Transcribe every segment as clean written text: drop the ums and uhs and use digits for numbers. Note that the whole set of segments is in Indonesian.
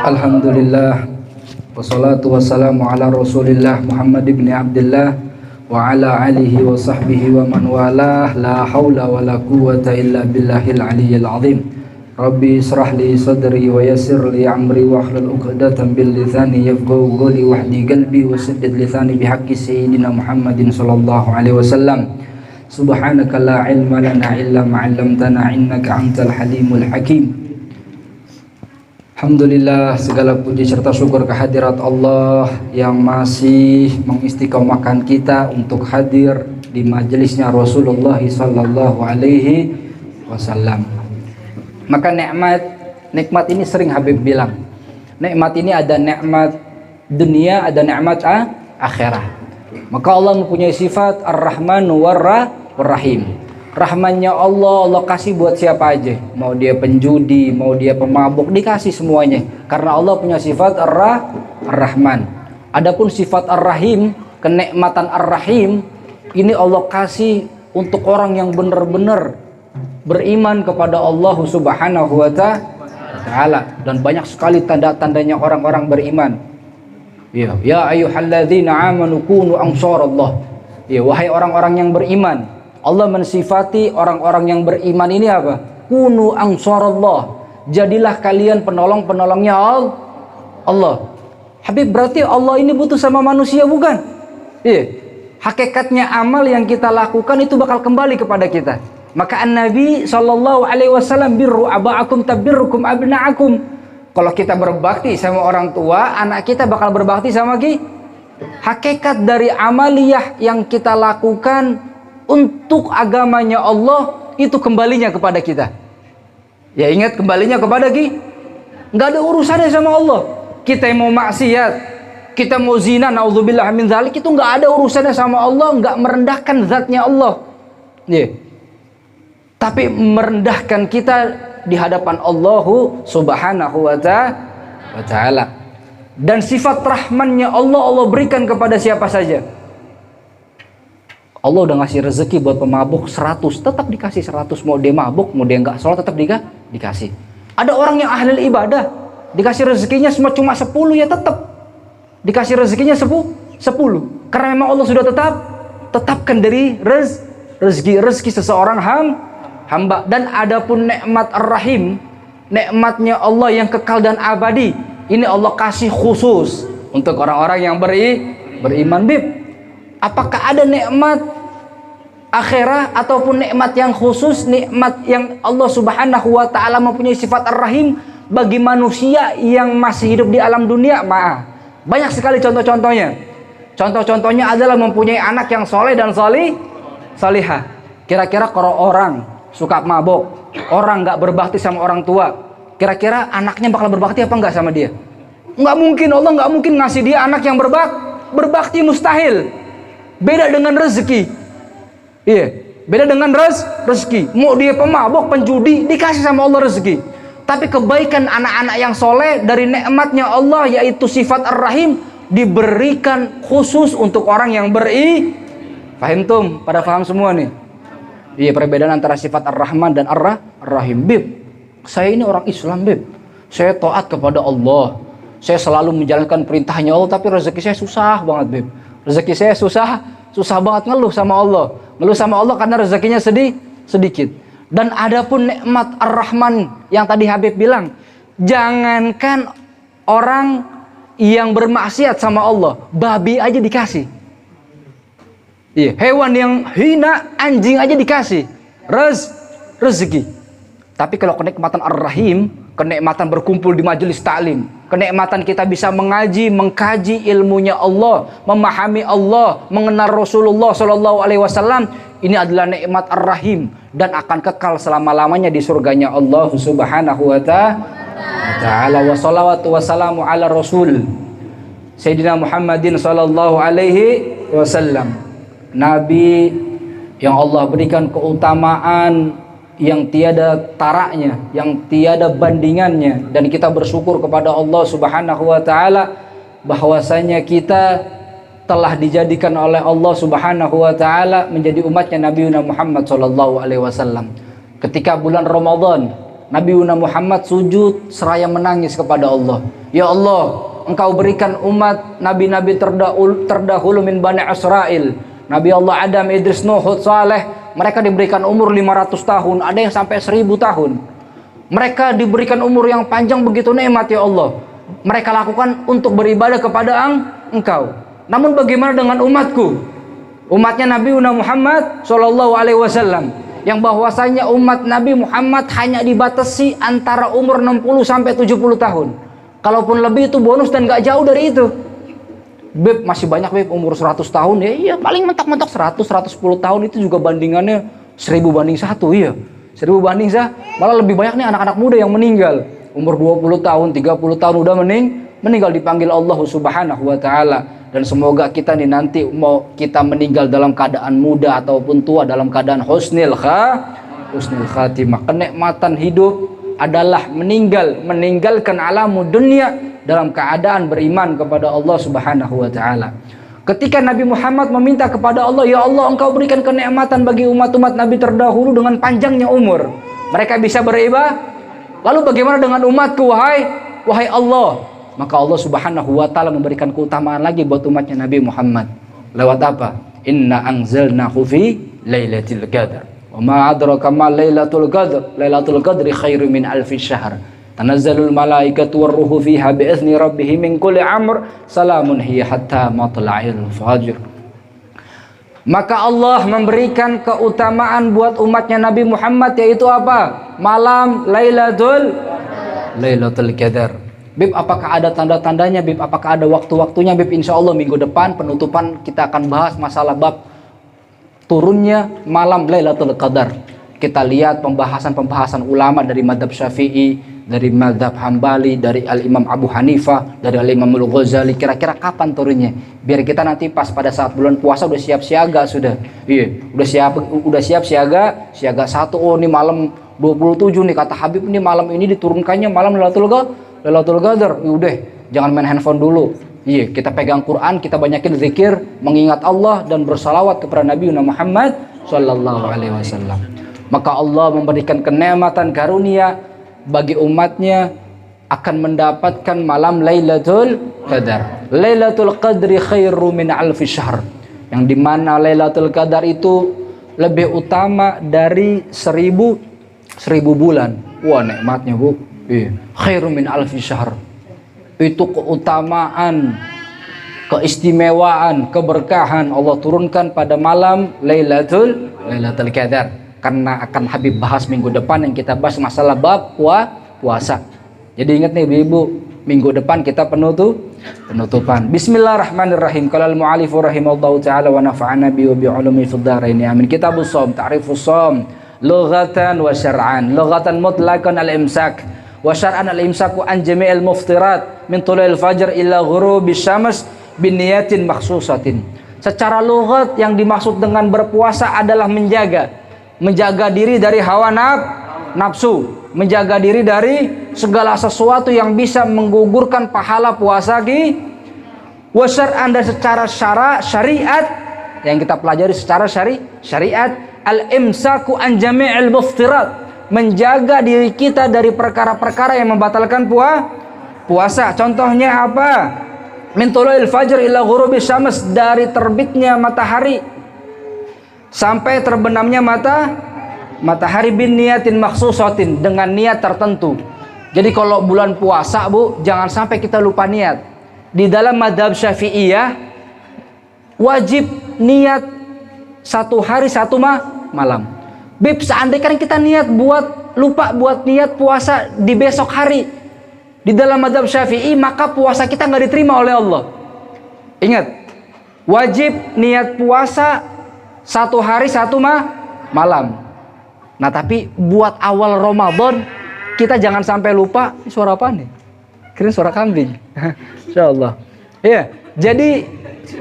Alhamdulillah, wassalatu wassalamu ala rasulillah Muhammad ibn Abdullah wa ala alihi wa sahbihi wa man walah. La hawla wa la quwwata illa billahil aliyyil azim. Rabbi israh li sadri wa yassir li amri wa hlul 'uqdatam bil lisani yafqahu qawli wahdi qalbi wa saddid lisani bihaqqi sayyidina Muhammadin sallallahu alaihi wasallam. Subhanaka la ilma lana illa ma 'allamtana innaka antal halimul hakim. Alhamdulillah, segala puji serta syukur kehadirat Allah yang masih mengistiqomahkan kita untuk hadir di majelisnya Rasulullah sallallahu alaihi wasallam. Maka nikmat ini sering Habib bilang, nikmat ini ada nikmat dunia, ada nikmat akhirah. Maka Allah mempunyai sifat Ar-Rahmanu War-Rahim. Rahmannya Allah kasih buat siapa aja. Mau dia penjudi, mau dia pemabuk, dikasih semuanya. Karena Allah punya sifat Ar-Rahman. Adapun sifat Ar-Rahim, kenikmatan Ar-Rahim, ini Allah kasih untuk orang yang benar-benar beriman kepada Allah Subhanahu wa ta'ala. Dan banyak sekali tanda-tandanya orang-orang beriman. Ya ayyuhalladzina amanu kunu ansarallah. Ya, wahai orang-orang yang beriman. Allah mensifati orang-orang yang beriman ini apa? Kunu ansarallah. Jadilah kalian penolong-penolongnya Allah. Habib, berarti Allah ini butuh sama manusia, bukan? Iya. Hakikatnya amal yang kita lakukan itu bakal kembali kepada kita. Maka Nabi sallallahu alaihi wasallam birru aba'akum tabirrukum abna'akum. Kalau kita berbakti sama orang tua, anak kita bakal berbakti sama kita. Hakikat dari amaliyah yang kita lakukan untuk agamanya Allah itu kembalinya kepada kita. Ya, ingat, kembalinya kepada kita. Nggak ada urusannya sama Allah. Kita mau maksiat, kita mau zina, naudzubillah min dzalik, itu nggak ada urusannya sama Allah, nggak merendahkan zatnya Allah. Ya. Tapi merendahkan kita di hadapan Allah Subhanahu wa ta'ala. Dan sifat rahmannya Allah berikan kepada siapa saja. Allah udah ngasih rezeki buat pemabuk 100, tetap dikasih 100. Mau dia mabuk, mau dia nggak sholat, tetap dikasih. Ada orang yang ahli ibadah, dikasih rezekinya cuma 10, ya tetap dikasih rezekinya 10. Karena memang Allah sudah tetapkan dari rezeki seseorang hamba. Dan adapun nikmat Ar-Rahim, nikmatnya Allah yang kekal dan abadi, ini Allah kasih khusus untuk orang-orang yang beriman. Bib, apakah ada nikmat akhirah ataupun nikmat yang khusus, nikmat yang Allah Subhanahu wa ta'ala mempunyai sifat Ar-Rahim bagi manusia yang masih hidup di alam dunia? Banyak sekali contoh-contohnya. Contoh-contohnya adalah mempunyai anak yang soleh dan salihah. Kira-kira kalau orang suka mabok, orang nggak berbakti sama orang tua, kira-kira anaknya bakal berbakti apa nggak sama dia? Nggak mungkin. Allah nggak mungkin ngasih dia anak yang berbakti, mustahil. Beda dengan rezeki. Iya, beda dengan rezeki. Mau dia pemabok, penjudi, dikasih sama Allah rezeki. Tapi kebaikan anak-anak yang soleh dari nikmatnya Allah, yaitu sifat Ar-Rahim, diberikan khusus untuk orang yang Fahim tum? Pada paham semua nih? Iya, perbedaan antara sifat Ar-Rahman dan Ar-Rahim. Bib, saya ini orang Islam, Bib. Saya taat kepada Allah. Saya selalu menjalankan perintahnya Allah, tapi rezeki saya susah banget, Bib. Rezeki saya susah banget, ngeluh sama Allah karena rezekinya sedikit. Dan adapun nikmat Ar-Rahman yang tadi Habib bilang, jangankan orang yang bermaksiat sama Allah, babi aja dikasih. Iya, hewan yang hina, anjing aja dikasih rezeki. Tapi kalau kenikmatan Ar-Rahim, kenikmatan berkumpul di majelis taklim, kenikmatan kita bisa mengkaji ilmunya Allah, memahami Allah, mengenal Rasulullah sallallahu alaihi wasallam, ini adalah nikmat Ar-Rahim dan akan kekal selama-lamanya di surganya Allah Subhanahu wa ta'ala. Wa salawatu wassalamu ala Rasul Sayyidina Muhammadin sallallahu alaihi wasallam, Nabi yang Allah berikan keutamaan yang tiada taraknya, yang tiada bandingannya. Dan kita bersyukur kepada Allah Subhanahu wa ta'ala bahwasanya kita telah dijadikan oleh Allah Subhanahu wa ta'ala menjadi umatnya Nabi Muhammad sallallahu alaihi wasallam. Ketika bulan Ramadan Nabi Muhammad sujud seraya menangis kepada Allah. Ya Allah, Engkau berikan umat nabi-nabi terdahulu min Bani Israel. Nabi Allah Adam, Idris, Nuh, Hud, Saleh. Mereka diberikan umur 500 tahun. Ada yang sampai 1000 tahun. Mereka diberikan umur yang panjang, begitu nikmat ya Allah. Mereka lakukan untuk beribadah kepada Engkau. Namun bagaimana dengan umatku? Umatnya Nabi Muhammad Sallallahu Alaihi Wasallam, yang bahwasanya umat Nabi Muhammad hanya dibatasi antara umur 60 sampai 70 tahun. Kalaupun lebih itu bonus dan gak jauh dari itu. Beb, masih banyak beb umur 100 tahun ya. Iya, paling mentok-mentok 100 110 tahun itu juga bandingannya 1000 banding 1. Iya. 1000 banding 1. Malah lebih banyak nih anak-anak muda yang meninggal. Umur 20 tahun, 30 tahun udah meninggal dipanggil Allah Subhanahu wa taala. Dan semoga kita nih nanti mau kita meninggal dalam keadaan muda ataupun tua dalam keadaan husnul khatimah. Kenikmatan hidup adalah meninggalkan alamud dunia dalam keadaan beriman kepada Allah Subhanahu wa taala. Ketika Nabi Muhammad meminta kepada Allah, ya Allah, Engkau berikan kenikmatan bagi umat-umat Nabi terdahulu dengan panjangnya umur. Mereka bisa beribadah. Lalu bagaimana dengan umatku, wahai Allah? Maka Allah Subhanahu wa taala memberikan keutamaan lagi buat umatnya Nabi Muhammad. Lewat apa? Inna anzalnahu fi lailatul qadar. Wa ma adraka ma lailatul qadar? Lailatul qadri khairum min alfi syahr. Tanazzalul malaikatu warruhu fiha bi'izni rabbihim min kulli amr. Salamun hiya hatta matla'il fajr. Maka Allah memberikan keutamaan buat umatnya Nabi Muhammad, yaitu apa? Malam Lailatul Qadar. Bib, apakah ada tanda-tandanya? Bib, apakah ada waktu-waktunya? Bib, insya Allah minggu depan penutupan kita akan bahas masalah bab turunnya malam Lailatul Qadar. Kita lihat pembahasan ulama dari madhab Syafi'i, dari madhab Hambali, dari Al-Imam Abu Hanifah, dari Al-Imam Al-Ghazali. Kira-kira kapan turunnya? Biar kita nanti pas pada saat bulan puasa udah siap siaga sudah. Iya, udah siap siaga 1. Oh, ini malam 27 nih kata Habib, ini malam ini diturunkannya malam Lailatul Qadar. Udah, jangan main handphone dulu. Iya, kita pegang Quran, kita banyakin zikir, mengingat Allah dan bersalawat kepada Nabi Muhammad sallallahu alaihi wasallam. Maka Allah memberikan kenikmatan karunia bagi umatnya akan mendapatkan malam Lailatul Qadar. Lailatul Qadri khairu min alfi syahr. Yang dimana Lailatul Qadar itu lebih utama dari 1000 bulan. Wah, nikmatnya Bu. Iya. Khairu min alfi syahr. Itu keutamaan, keistimewaan, keberkahan Allah turunkan pada malam Lailatul Qadar. Karena akan Habib bahas minggu depan yang kita bahas masalah bab puasa. Jadi ingat nih Ibu, minggu depan kita penutupan. Bismillahirrahmanirrahim. Qala al-mu'allifu rahimallahu taala wa nafa'ana bi wa bi ulumi fid dharain. Amin. Kitabus shaum, ta'rifus shaum lughatan wa syar'an. Lughatan mutlaqan al-imsak wa syar'an al-imsaku an jami'il muftirat min tulul fajr ila ghurubis syams biniyatin makhsusatin. Secara lughat yang dimaksud dengan berpuasa adalah menjaga diri dari hawa nafsu, menjaga diri dari segala sesuatu yang bisa menggugurkan pahala puasa wa syar'an, dan secara syariat yang kita pelajari secara syariat al-imsaku an jami'il muftirat, menjaga diri kita dari perkara-perkara yang membatalkan puasa. Contohnya apa? Min tulu'il fajr ila ghurubis syams, dari terbitnya matahari sampai terbenamnya matahari bin niyatin makhsusatin, dengan niat tertentu. Jadi kalau bulan puasa Bu, jangan sampai kita lupa niat. Di dalam madhab Syafi'iyah wajib niat 1 hari 1 malam. Bib, seandainya kita lupa buat niat puasa di besok hari di dalam madhab Syafi'i, maka puasa kita nggak diterima oleh Allah. Ingat, wajib niat puasa 1 hari 1 malam. Nah, tapi buat awal Ramadan kita jangan sampai lupa. Ini suara apa nih? Kira suara kambing. Insyaallah. Iya, jadi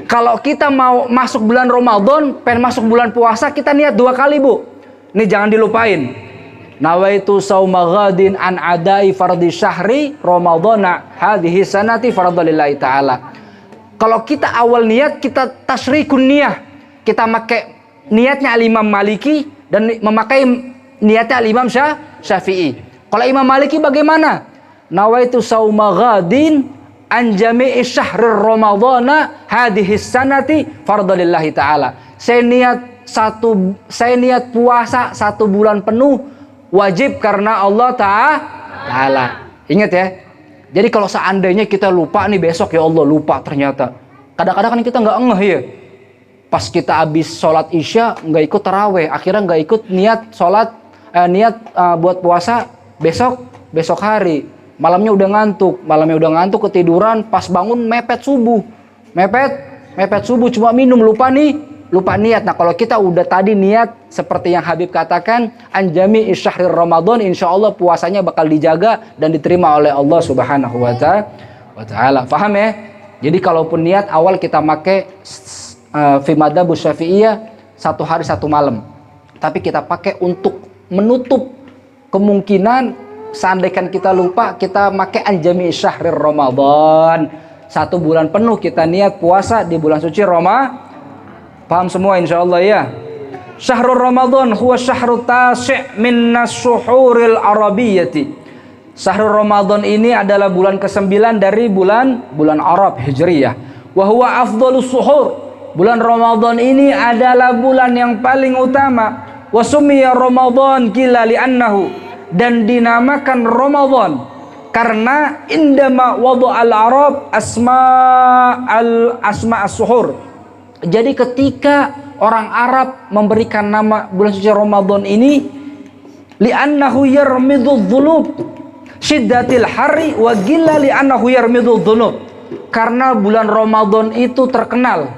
kalau kita mau masuk bulan Ramadan, pengen masuk bulan puasa, kita niat 2 kali Bu. Ini jangan dilupain. Nawaitu sauma ghadin an adai fardhi syahri ramadhana hadhihi sanati fardhalillahi ta'ala. Kalau kita awal niat, kita tasyrikun niyah. Kita pakai niatnya al-Imam Maliki dan memakai niatnya al-Imam Syafi'i. Kalau Imam Maliki bagaimana? Nawaitu sauma ghadin an jami'i syahrir ramadhana hadhihi sanati fardalillahi ta'ala. Saya niat puasa 1 bulan penuh wajib karena Allah Ta'ala. Ingat ya. Jadi kalau seandainya kita lupa nih besok, ya Allah lupa ternyata. Kadang-kadang kan kita nggak ngeh ya. Pas kita habis sholat isya nggak ikut taraweh, akhirnya nggak ikut niat sholat, buat puasa besok hari. Malamnya udah ngantuk, ketiduran, pas bangun mepet subuh, cuma minum, lupa niat. Nah kalau kita udah tadi niat seperti yang Habib katakan, anjami isyahrir Ramadan, insya Allah puasanya bakal dijaga dan diterima oleh Allah Subhanahu wa Ta'ala. Paham ya? Jadi kalaupun niat awal kita pakai fi madhab Syafi'iyah 1 hari 1 malam, tapi kita pakai untuk menutup kemungkinan seandainya kita lupa, kita pakai anjami syahrir Ramadan, 1 bulan penuh kita niat puasa di bulan suci Ramadan. Paham semua insyaallah ya. Syahrul Ramadan huwa syahrut tasi' minnas syuhuril arabiyyati. Syahrul Ramadan ini adalah bulan ke-9 dari bulan Arab Hijriyah. Wa huwa afdhalus syuhur. Bulan Ramadan ini adalah bulan yang paling utama. Wa summiya Ramadan qila li'annahu, dan dinamakan Ramadan karena indama wada'al Arab asma as-suhur. Jadi ketika orang Arab memberikan nama bulan suci Ramadan ini, li'annahu yarmidudz dzunub syiddatil hari wa qila li'annahu yarmidudz dzunub. Karena bulan Ramadan itu terkenal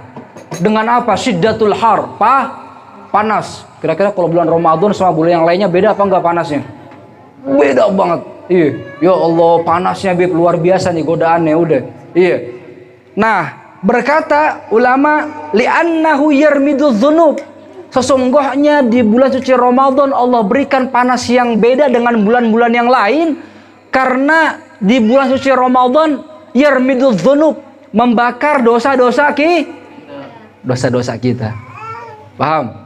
dengan apa? Syiddatul har, panas. Kira-kira kalau bulan Ramadan sama bulan yang lainnya beda apa enggak panasnya? Beda banget. Iya. Ya Allah, panasnya Bib luar biasa nih, godaannya udah. Iya. Nah, berkata ulama, li'annahu yarmidudz dzunub. Sesungguhnya di bulan suci Ramadan Allah berikan panas yang beda dengan bulan-bulan yang lain, karena di bulan suci Ramadan yarmidudz dzunub, membakar dosa-dosa kita. Paham?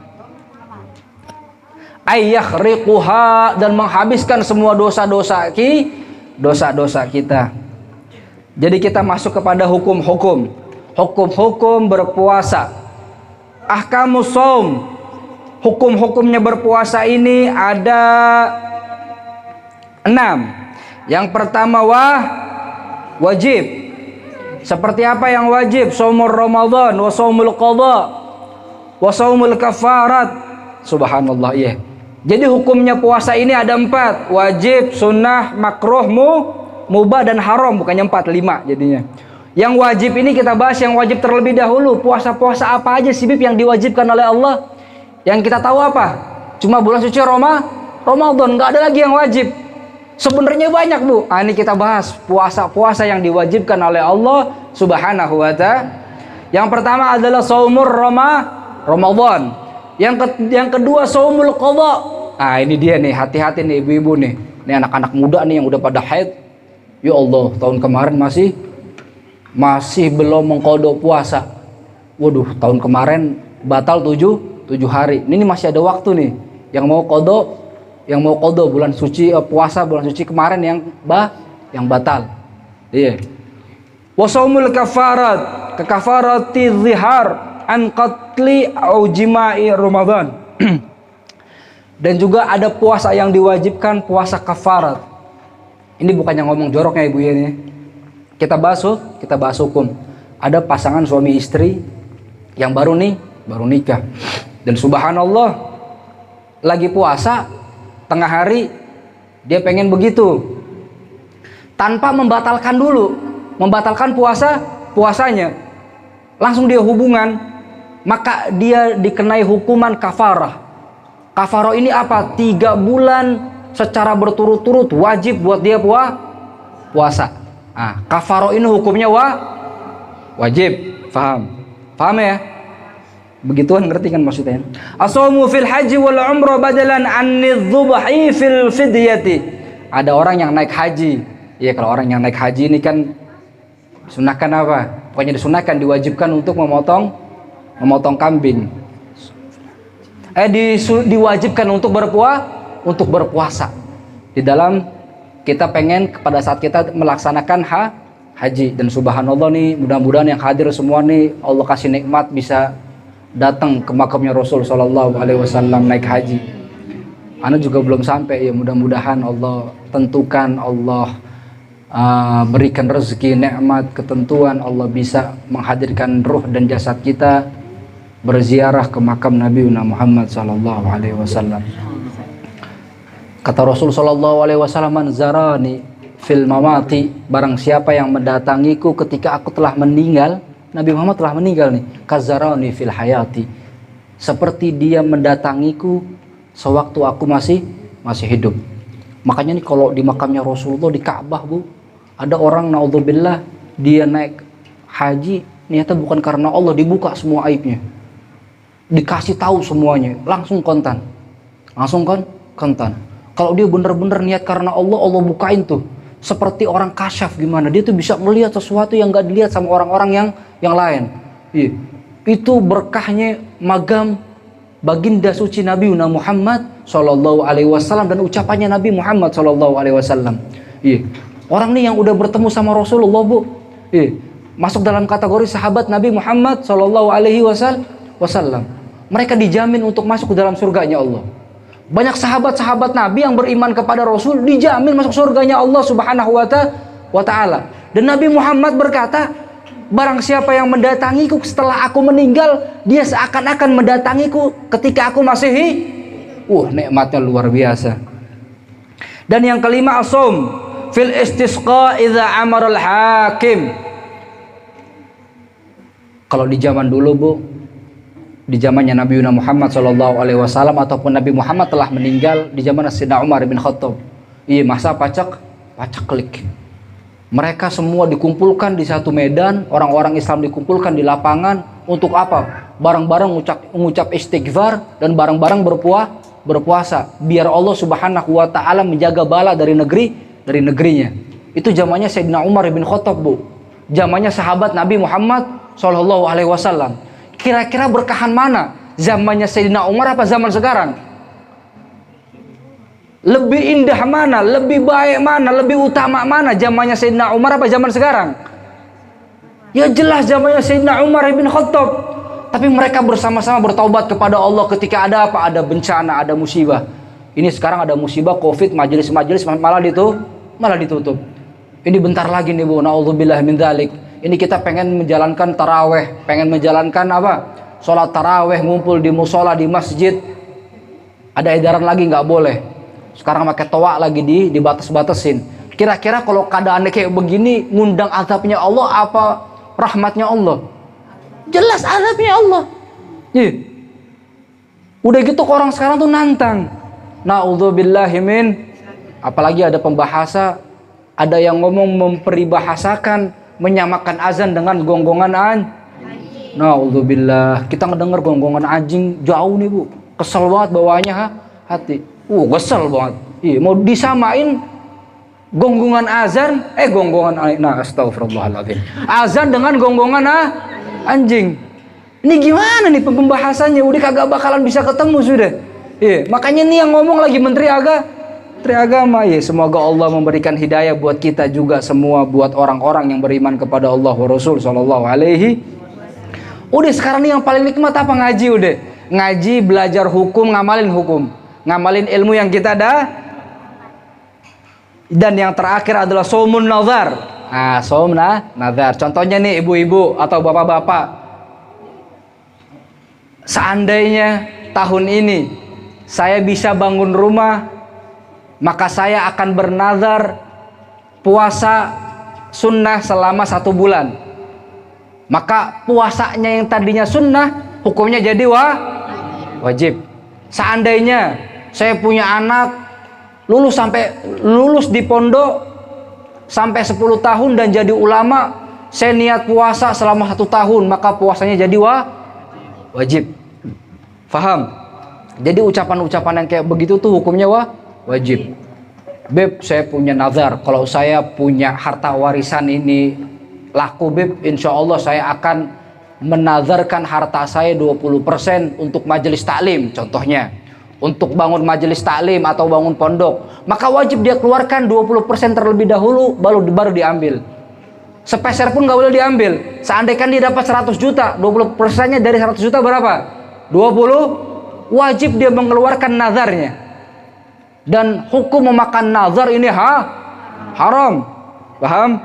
Ayyahriquha, dan menghabiskan semua dosa-dosa kita. Jadi kita masuk kepada hukum-hukum berpuasa. Ahkamus shaum, hukum-hukumnya berpuasa ini ada 6. Yang pertama wajib. Seperti apa yang wajib? Shaumur Ramadan wa shaumul qadha wa shaumul kafarat. Subhanallah, iya. Jadi hukumnya puasa ini ada 4. Wajib, sunnah, makruh, mubah, dan haram. Bukannya 4, 5 jadinya. Yang wajib ini kita bahas yang wajib terlebih dahulu. Puasa-puasa apa aja sih Bib yang diwajibkan oleh Allah? Yang kita tahu apa? Cuma bulan suci Ramadan, nggak ada lagi yang wajib. Sebenarnya banyak Bu. Ini kita bahas puasa-puasa yang diwajibkan oleh Allah Subhanahu wa Ta'ala. Yang pertama adalah shaumur Ramadan. Yang kedua shaumul qadha. Ini dia nih, hati-hati nih ibu-ibu nih. Ini anak-anak muda nih yang udah pada haid. Ya Allah, tahun kemarin masih belum mengqadha puasa. Waduh, tahun kemarin batal 7 hari. Ini masih ada waktu nih. Yang mau qadha bulan suci puasa bulan suci kemarin yang batal. Iya. Wa shaumul kafarat, kafarati dzihar an qatli au jima'i Ramadan. Dan juga ada puasa yang diwajibkan, puasa kafarat. Ini bukannya ngomong joroknya ibu ya ini. Kita bahas hukum. Ada pasangan suami istri yang baru nikah. Dan subhanallah lagi puasa tengah hari dia pengen begitu. Tanpa membatalkan puasanya. Langsung dia hubungan, maka dia dikenai hukuman kafarah. Kafarah ini apa? 3 bulan secara berturut-turut wajib buat dia puasa. Kafarah ini hukumnya wajib. Paham ya? Begituan, ngerti kan maksudnya? As-shaumu fil haji wal umrah badalan an-dzubhi fil fidyati. Ada orang yang naik haji. Ya, kalau orang yang naik haji ini kan disunahkan apa? Pokoknya disunahkan, diwajibkan untuk memotong kambing. Diwajibkan untuk berpuasa di dalam Kita pengen pada saat kita melaksanakan haji, dan subhanallah nih, mudah-mudahan yang hadir semua nih Allah kasih nikmat bisa datang ke makamnya Rasul Shallallahu Alaihi Wasallam naik haji. Ana juga belum sampai, ya mudah-mudahan Allah tentukan, Allah berikan rezeki, nikmat, ketentuan, Allah bisa menghadirkan ruh dan jasad kita berziarah ke makam Nabi Muhammad Sallallahu Alaihi Wasallam. Kata Rasul Sallallahu Alaihi Wasallam, "Man zarani fil mamati," barang siapa yang mendatangiku ketika aku telah meninggal, Nabi Muhammad telah meninggal nih, "kazarani fil hayati," seperti dia mendatangiku sewaktu aku masih hidup. Makanya nih kalau di makamnya Rasulullah di Ka'bah, Bu, ada orang naudzubillah dia naik haji niatnya bukan karena Allah, dibuka semua aibnya, dikasih tahu semuanya, langsung kontan. Kalau dia bener-bener niat karena Allah, Allah bukain tuh seperti orang kasyaf, gimana dia tuh bisa melihat sesuatu yang gak dilihat sama orang-orang yang lain. Iya. Itu berkahnya magam baginda suci Nabi Muhammad Sallallahu Alaihi Wasallam dan ucapannya Nabi Muhammad Sallallahu Alaihi Wasallam. Iya. Orang nih yang udah bertemu sama Rasulullah, Bu, iya, masuk dalam kategori sahabat Nabi Muhammad Sallallahu Alaihi Wasallam. Mereka dijamin untuk masuk ke dalam surganya Allah. Banyak sahabat-sahabat Nabi yang beriman kepada Rasul dijamin masuk surganya Allah Subhanahu wa Ta'ala. Dan Nabi Muhammad berkata, barang siapa yang mendatangiku setelah aku meninggal, dia seakan-akan mendatangiku ketika aku masih hidup. Nikmatnya luar biasa. Dan yang kelima, as-shaum fil istisqa idza amara al-hakim. Kalau di zaman dulu, Bu, di zamannya Nabi Muhammad Sallallahu Alaihi Wasallam ataupun Nabi Muhammad telah meninggal, di zaman Sayyidina Umar bin Khattab, iya, masa pacaklik. Mereka semua dikumpulkan di satu medan, orang-orang Islam dikumpulkan di lapangan untuk apa? Bareng-bareng mengucap istighfar dan bareng-bareng berpuasa, biar Allah Subhanahu wa Ta'ala menjaga bala dari negerinya. Itu zamannya Sayyidina Umar bin Khattab, Bu. Zamannya sahabat Nabi Muhammad Sallallahu Alaihi Wasallam. Kira-kira berkahan mana? Zamannya Sayyidina Umar apa zaman sekarang? Lebih indah mana? Lebih baik mana? Lebih utama mana? Zamannya Sayyidina Umar apa zaman sekarang? Ya jelas zamannya Sayyidina Umar bin Khattab. Tapi mereka bersama-sama bertaubat kepada Allah ketika ada apa? Ada bencana, ada musibah. Ini sekarang ada musibah Covid, majelis-majelis malah ditutup. Ini bentar lagi nih, Bu, naudzubillah min dzalik. Ini kita pengen menjalankan taraweh, pengen menjalankan apa? Sholat taraweh, ngumpul di musola, di masjid. Ada edaran lagi nggak boleh. Sekarang pakai toa lagi dibatas-batasin. Kira-kira kalau keadaannya kayak begini, ngundang azabnya Allah apa rahmatnya Allah? Jelas azabnya Allah. Iya. Udah gitu orang sekarang tuh nantang. Naudzubillahi min. Apalagi ada pembahasa, ada yang ngomong memperbahasakan, menyamakan azan dengan gonggongan Naudzubillah. Kita ngedenger gonggongan anjing jauh nih, Bu. Kesel banget bawaannya hati. Kesel banget. Iya, mau disamain gonggongan azan, astagfirullahaladzim. Azan dengan gonggongan anjing. Ini gimana nih pembahasannya? Udah kagak bakalan bisa ketemu sudah. Iya, makanya nih yang ngomong lagi Menteri Agama. Ya, semoga Allah memberikan hidayah buat kita juga semua, buat orang-orang yang beriman kepada Allah wa Rasul Sallallahu Alaihi. Udah sekarang nih yang paling nikmat apa? Ngaji. Udah ngaji, belajar hukum, ngamalin ilmu yang kita ada. Dan yang terakhir adalah shaumun nazar. Shaum nazar. Contohnya nih ibu-ibu atau bapak-bapak, seandainya tahun ini saya bisa bangun rumah, maka saya akan bernazar puasa sunnah selama 1 bulan. Maka puasanya yang tadinya sunnah, hukumnya jadi wajib. Seandainya saya punya anak lulus di pondok sampai 10 tahun dan jadi ulama, saya niat puasa selama 1 tahun, maka puasanya jadi wajib. Faham? Jadi ucapan-ucapan yang kayak begitu tuh hukumnya wajib. Beb, saya punya nazar, kalau saya punya harta warisan ini laku, Beb, insya Allah saya akan menazarkan harta saya 20% untuk majelis taklim, contohnya. untuk bangun majelis taklim atau bangun pondok, maka wajib dia keluarkan 20% terlebih dahulu, baru diambil. Sepeser pun nggak boleh diambil. Seandainya dia dapat 100 juta, 20%-nya dari 100 juta berapa? 20. Wajib dia mengeluarkan nazarnya. Dan hukum memakan nazar ini haram. Paham?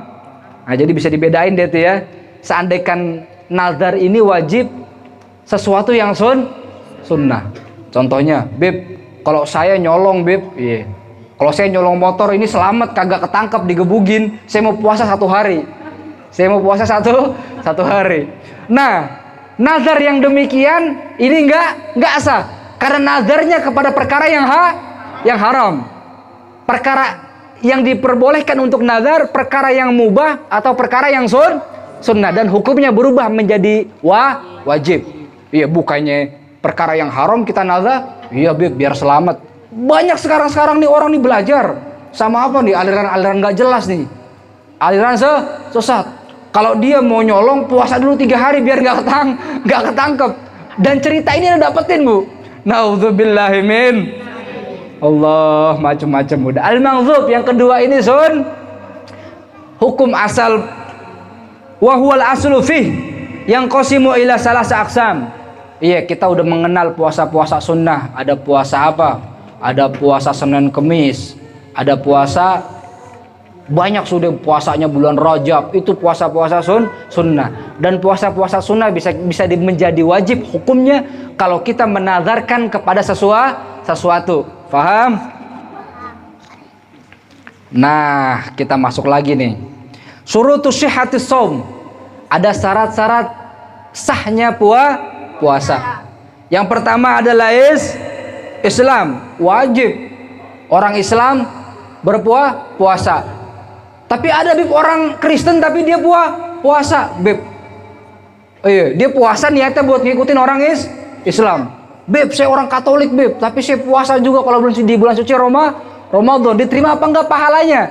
Nah, jadi bisa dibedain deh tuh ya. Seandainya nazar ini wajib, sesuatu yang sunnah. Contohnya, Beb, kalau saya nyolong, Beb, iya. Kalau saya nyolong motor ini selamat, kagak ketangkap, digebugin, saya mau puasa 1 hari. Saya mau puasa satu hari. Nah, nazar yang demikian ini enggak sah, karena nazarnya kepada perkara yang haram. Perkara yang diperbolehkan untuk nazar, perkara yang mubah atau perkara yang sunnah, dan hukumnya berubah menjadi wajib. Iya, bukannya perkara yang haram kita nazar, iya Beb, biar selamat. Banyak sekarang nih orang nih belajar sama apa nih, aliran nggak jelas nih, aliran sesat. Kalau dia mau nyolong, puasa dulu 3 hari biar nggak ketangkep. Dan cerita ini ada dapetin, Bu. Naudzubillahi min. Allah, macam-macam udah. Al-mangzub yang kedua ini hukum asal wa huwal aslu fih yang qasimu ila salasa aqsam. Iya, kita udah mengenal puasa-puasa sunnah. Ada puasa apa? Ada puasa Senin Kemis. Ada puasa, banyak sudah puasanya bulan Rajab, itu puasa-puasa sunnah. Dan puasa-puasa sunnah bisa menjadi wajib hukumnya kalau kita menazarkan kepada sesuatu. Paham? Nah, kita masuk lagi nih. Syurutus sihhatis shaum. Ada syarat-syarat sahnya puasa. Yang pertama adalah Islam, wajib orang Islam berpuasa. Tapi ada Beb orang Kristen tapi dia puasa, Beb. Oh iya, dia puasa niatnya buat ngikutin orang Islam. Beb, saya orang Katolik, Beb, tapi saya puasa juga kalau di bulan suci Ramadan. Diterima apa enggak pahalanya?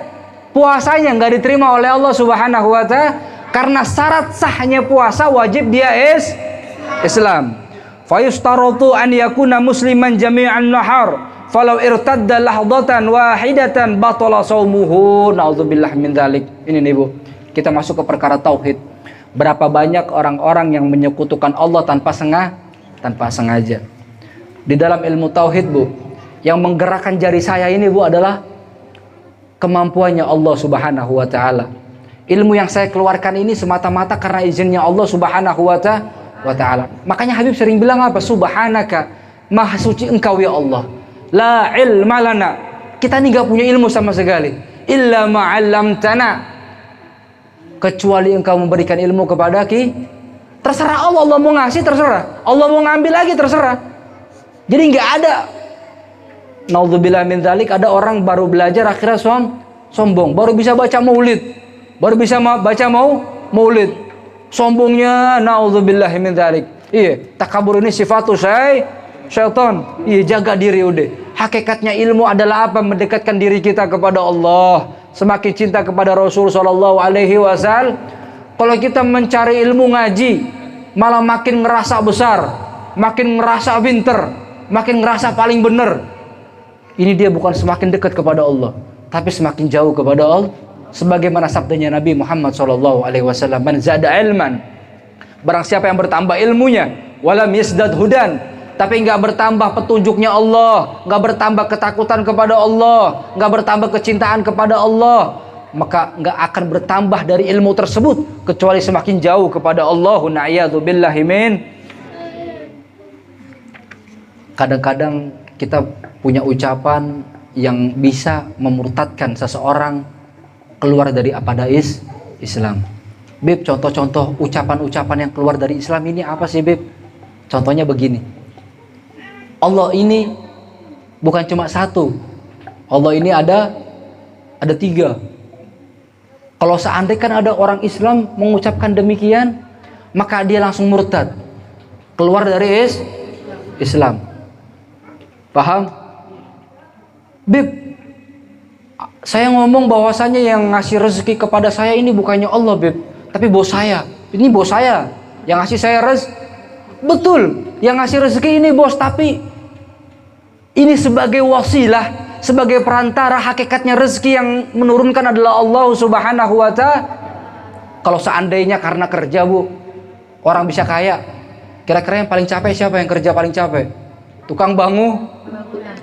Puasanya enggak diterima oleh Allah Subhanahu wa ta'ala, karena syarat sahnya puasa wajib dia Islam. Fayustaratu an yakuna musliman jami'an nahar. Falau irtadda lahdatan wahidatan batala shaumuhu. Nauzubillah min dzalik. Ini nih, Bu. Kita masuk ke perkara tauhid. Berapa banyak orang-orang yang menyekutukan Allah tanpa sengaja. Di dalam ilmu tauhid, Bu, yang menggerakkan jari saya ini, Bu, adalah kemampuannya Allah Subhanahu wa taala. Ilmu yang saya keluarkan ini semata-mata karena izinnya Allah Subhanahu wa taala. Makanya Habib sering bilang apa? Subhanaka, maha suci Engkau ya Allah. La ilma lana, kita ini gak punya ilmu sama sekali, illa ma'allamtana, kecuali Engkau memberikan ilmu kepada kita. Terserah Allah mau ngasih, terserah Allah mau ngambil lagi, terserah. Jadi gak ada, naudzubillah min dzalik, ada orang baru belajar akhirnya sombong, baru bisa baca maulid, maulid, sombongnya, naudzubillah min dzalik. Iya, takabur ini sifatu syaitan. Iya, jaga diri udah. Hakikatnya ilmu adalah apa? Mendekatkan diri kita kepada Allah, semakin cinta kepada Rasul sallallahu alaihi wasallam. Kalau kita mencari ilmu ngaji, malah makin ngerasa besar, makin ngerasa pinter, makin ngerasa paling benar. Ini dia bukan semakin dekat kepada Allah, tapi semakin jauh kepada Allah. Sebagaimana sabdanya Nabi Muhammad sallallahu alaihi wasallam, "Man zada ilman." Barang siapa yang bertambah ilmunya, walam yazdad hudan, tapi nggak bertambah petunjuknya Allah, nggak bertambah ketakutan kepada Allah, nggak bertambah kecintaan kepada Allah, maka nggak akan bertambah dari ilmu tersebut kecuali semakin jauh kepada Allah. Na'iyadzubillahi min. Kadang-kadang kita punya ucapan yang bisa memurtadkan seseorang keluar dari Islam. Beb, contoh-contoh ucapan-ucapan yang keluar dari Islam ini apa sih, Beb? Contohnya begini. Allah ini bukan cuma satu. Allah ini ada 3. Kalau seandainya ada orang Islam mengucapkan demikian, maka dia langsung murtad, keluar dari Islam. Paham? Beb, saya ngomong bahwasanya yang ngasih rezeki kepada saya ini bukannya Allah, Beb, tapi bos saya. Ini bos saya yang ngasih saya Betul, yang ngasih rezeki ini bos, tapi Ini sebagai wasilah, sebagai perantara. Hakikatnya rezeki yang menurunkan adalah Allah Subhanahu wa ta'ala. Kalau seandainya karena kerja, Bu, orang bisa kaya, kira-kira yang paling capek siapa? Yang kerja paling capek? Tukang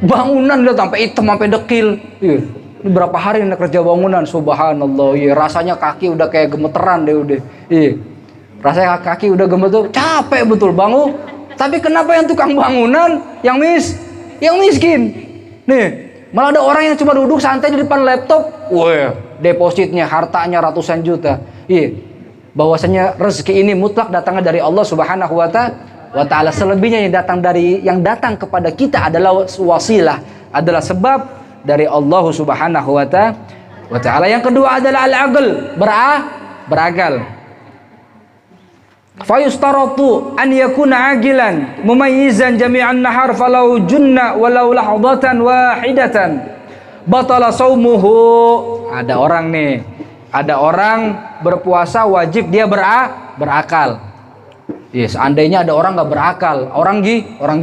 bangunan dia sampai hitam, sampai dekil. Iya. Ini berapa hari nih kerja bangunan, subhanallah. Iya, rasanya kaki udah kayak gemeteran deh udah. Iya. Rasanya kaki udah gemeter, capek betul bangun. Tapi kenapa yang tukang bangunan yang miskin? Nih, malah ada orang yang cuma duduk santai di depan laptop. Wah, depositnya, hartanya ratusan juta. Iya. Bahwasanya rezeki ini mutlak datangnya dari Allah Subhanahu wa ta'ala. Selebihnya yang datang kepada kita adalah wasilah, adalah sebab dari Allah Subhanahu wa ta'ala. Yang kedua adalah al-aql, berakal. Fa yustaratu an yakuna agilan mumayyizan jami'an nahar falau junna walau lahdatan wahidatan batala saumuhu. Ada orang berpuasa wajib dia berakal. Yes, seandainya ada orang nggak berakal, orang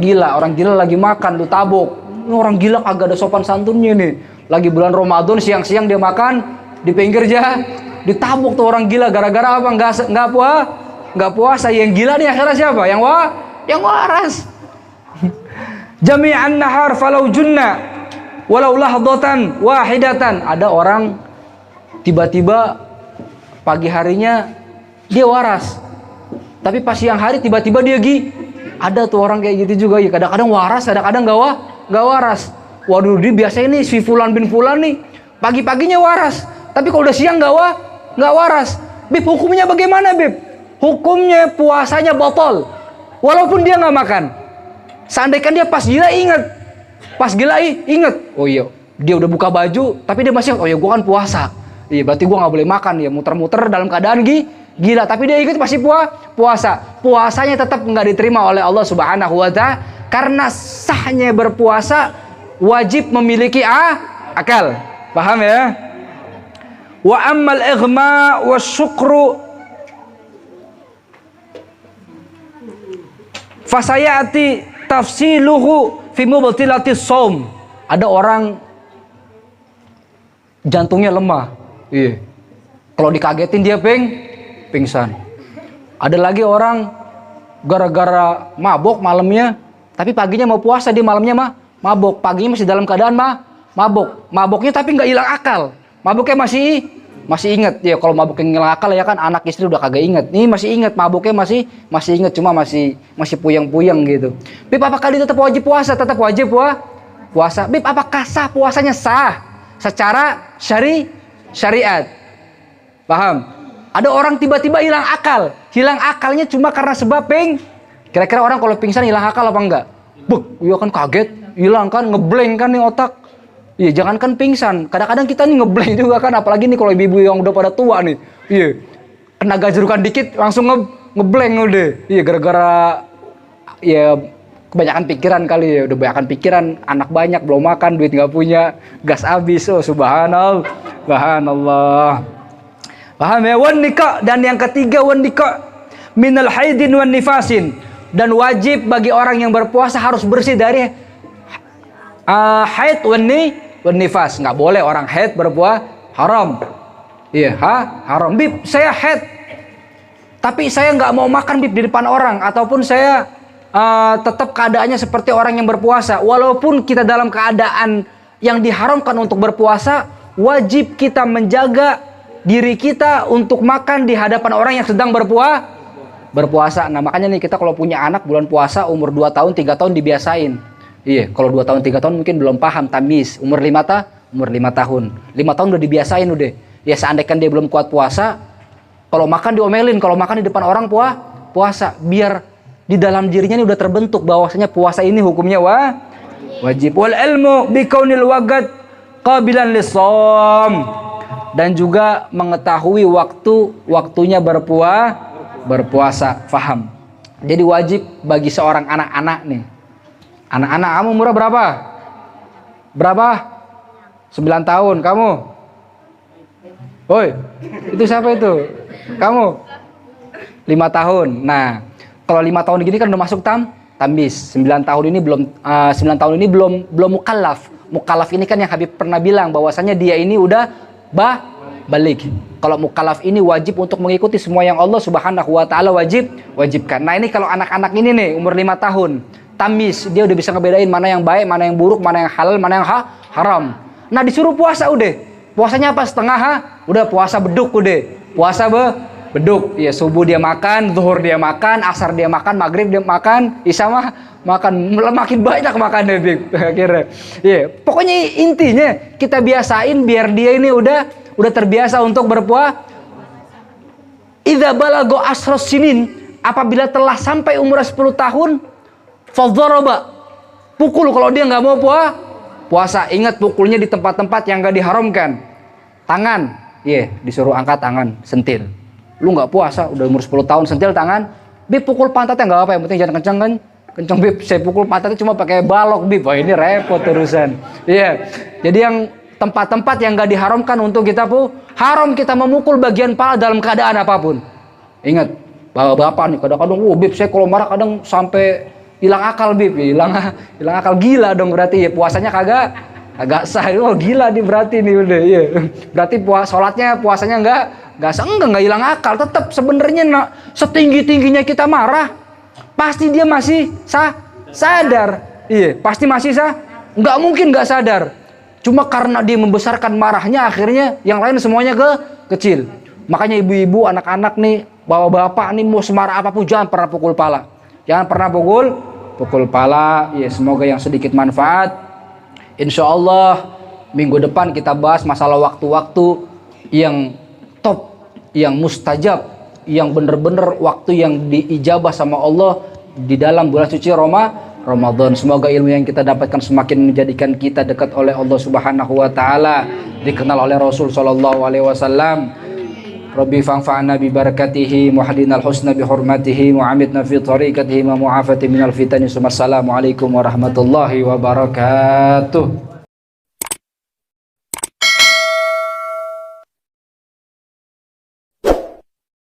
gila lagi makan lu tabok. Ini orang gila kagak ada sopan santunnya nih. Lagi bulan Ramadan siang-siang dia makan di pinggir ditabok tuh orang gila gara-gara apa? Nggak puasa. Yang gila nih akhirnya siapa? Yang waras. Jami'an nahar falau junna walau lahdatan wahidatan. Ada orang tiba-tiba pagi harinya dia waras, tapi pas siang hari tiba-tiba dia ada tuh orang kayak gitu juga ya. Kadang-kadang waras, kadang-kadang nggak waras. Waduh, dia biasanya nih si Fulan bin Fulan nih pagi-paginya waras, tapi kalau udah siang nggak waras. Bib, hukumnya bagaimana, Bib? Hukumnya puasanya botol, walaupun dia nggak makan. Seandainya dia pas gila inget, oh iya dia udah buka baju, tapi dia masih, oh iya gua kan puasa. Iya, berarti gua nggak boleh makan ya, muter-muter dalam keadaan gila, tapi dia ingat masih puasa. Puasanya tetap nggak diterima oleh Allah Subhanahu wa ta'ala, karena sahnya berpuasa wajib memiliki akal. Paham ya? Wa ammal ighma wasyukru fasayati tafsiluhu fi mubtilatis shaum. Ada orang jantungnya lemah. Iya. Kalau dikagetin dia pingsan. Ada lagi orang gara-gara mabok malamnya, tapi paginya mau puasa, dia malamnya mabok, paginya masih dalam keadaan mabok. Maboknya tapi nggak hilang akal. Maboknya masih ingat. Ya kalau mabok yang hilang akal ya kan anak istri udah kagak ingat. Ini masih ingat, maboknya masih ingat, cuma masih puyeng-puyeng gitu. Bib, apakah dia tetap wajib puasa? Tetap wajib puasa. Bib, apakah sah puasanya? Sah secara syariat. Paham? Ada orang tiba-tiba hilang akal. Hilang akalnya cuma karena sebab Kira-kira orang kalau pingsan hilang akal apa enggak? Iya kan kaget, hilang kan, ngeblank kan nih otak. Iya, jangankan pingsan, kadang-kadang kita nih ngeblank juga kan, apalagi nih kalau ibu-ibu yang udah pada tua nih. Iya. Kena gajrukan dikit langsung ngeblank udah. Iya, gara-gara ya kebanyakan pikiran kali ya, udah banyakan pikiran, anak banyak, belum makan, duit nggak punya, gas habis. Oh, subhanallah. Paham ya? Wan nikah, dan yang ketiga wan nikah minal haidin wan nifasin, dan wajib bagi orang yang berpuasa harus bersih dari haid wan nifas. Nggak boleh orang haid berpuasa, haram. Iya, haram. Bib, saya haid tapi saya nggak mau makan, Bib, di depan orang, ataupun saya tetap keadaannya seperti orang yang berpuasa. Walaupun kita dalam keadaan yang diharamkan untuk berpuasa, wajib kita menjaga diri kita untuk makan di hadapan orang yang sedang berpuasa. Nah, makanya nih kita kalau punya anak bulan puasa umur 2 tahun, 3 tahun dibiasain. Iya, kalau 2 tahun, 3 tahun mungkin belum paham tamyiz. Umur 5 tahun. 5 tahun udah dibiasain udah. Ya seandainya dia belum kuat puasa, kalau makan diomelin, kalau makan di depan orang puasa, biar di dalam dirinya ini udah terbentuk bahwasanya puasa ini hukumnya wajib. Wal ilmu bi kaunil waqt qabilan lis-shaum, dan juga mengetahui waktunya berpuasa. Faham? Jadi wajib bagi seorang anak-anak nih. Anak-anak, kamu umur berapa? 9 tahun. Kamu? Woi, itu siapa itu? Kamu? 5 tahun. Nah, kalau 5 tahun gini kan udah masuk Tamis. 9 tahun ini belum mukallaf. Mukallaf ini kan yang Habib pernah bilang bahwasanya dia ini udah balik. Kalau mukallaf ini wajib untuk mengikuti semua yang Allah Subhanahu wa taala wajibkan. Nah, ini kalau anak-anak ini nih umur 5 tahun, tamis, dia udah bisa ngebedain mana yang baik, mana yang buruk, mana yang halal, mana yang haram. Nah, disuruh puasa udah. Puasanya apa? Setengah, udah puasa beduk udah. Puasa beduk. Ya, subuh dia makan, zuhur dia makan, asar dia makan, maghrib dia makan, isya makan. Makin banyak makannya akhirnya. Ya, pokoknya intinya kita biasain biar dia ini udah terbiasa untuk berpuasa. Idza balago asros sinin, apabila telah sampai umur 10 tahun, fadzaraba, pukul kalau dia nggak mau puasa. Ingat, pukulnya di tempat-tempat yang nggak diharamkan. Tangan, disuruh angkat tangan, sentil. Lu nggak puasa, udah umur 10 tahun, sentil tangan, bib pukul pantatnya nggak apa, yang penting jangan kenceng bib. Saya pukul pantatnya cuma pakai balok bib. Wah, ini repot urusan. Jadi yang tempat-tempat yang nggak diharamkan untuk kita haram kita memukul bagian pala dalam keadaan apapun. Ingat, bapak-bapak nih kadang-kadang, bib saya kalau marah kadang sampai hilang akal bib, hilang akal, gila dong berarti ya, puasanya kagak sah. Oh, gila nih berarti nih udah ya. Berarti puasanya enggak hilang akal, tetap sebenarnya setinggi-tingginya kita marah pasti dia masih sadar. Iya, pasti masih enggak mungkin enggak sadar. Cuma karena dia membesarkan marahnya, akhirnya yang lain semuanya kecil. Makanya ibu-ibu, anak-anak nih, bapak-bapak nih, mau semarah apapun jangan pernah pukul pala. Jangan pernah pukul pala. Ya, semoga yang sedikit manfaat. Insya Allah minggu depan kita bahas masalah waktu-waktu yang top, yang mustajab, yang bener-bener waktu yang diijabah sama Allah di dalam bulan suci Ramadan. Semoga ilmu yang kita dapatkan semakin menjadikan kita dekat oleh Allah Subhanahu wa taala, dikenal oleh Rasul sallallahu alaihi wasallam. Rabbi fanfa'na bi barakatihi, muhaddinal husna bi hurmatihi, mu'amidna fi tariqatihi, wa mu'afati minal fitani. Assalamualaikum warahmatullahi wabarakatuh.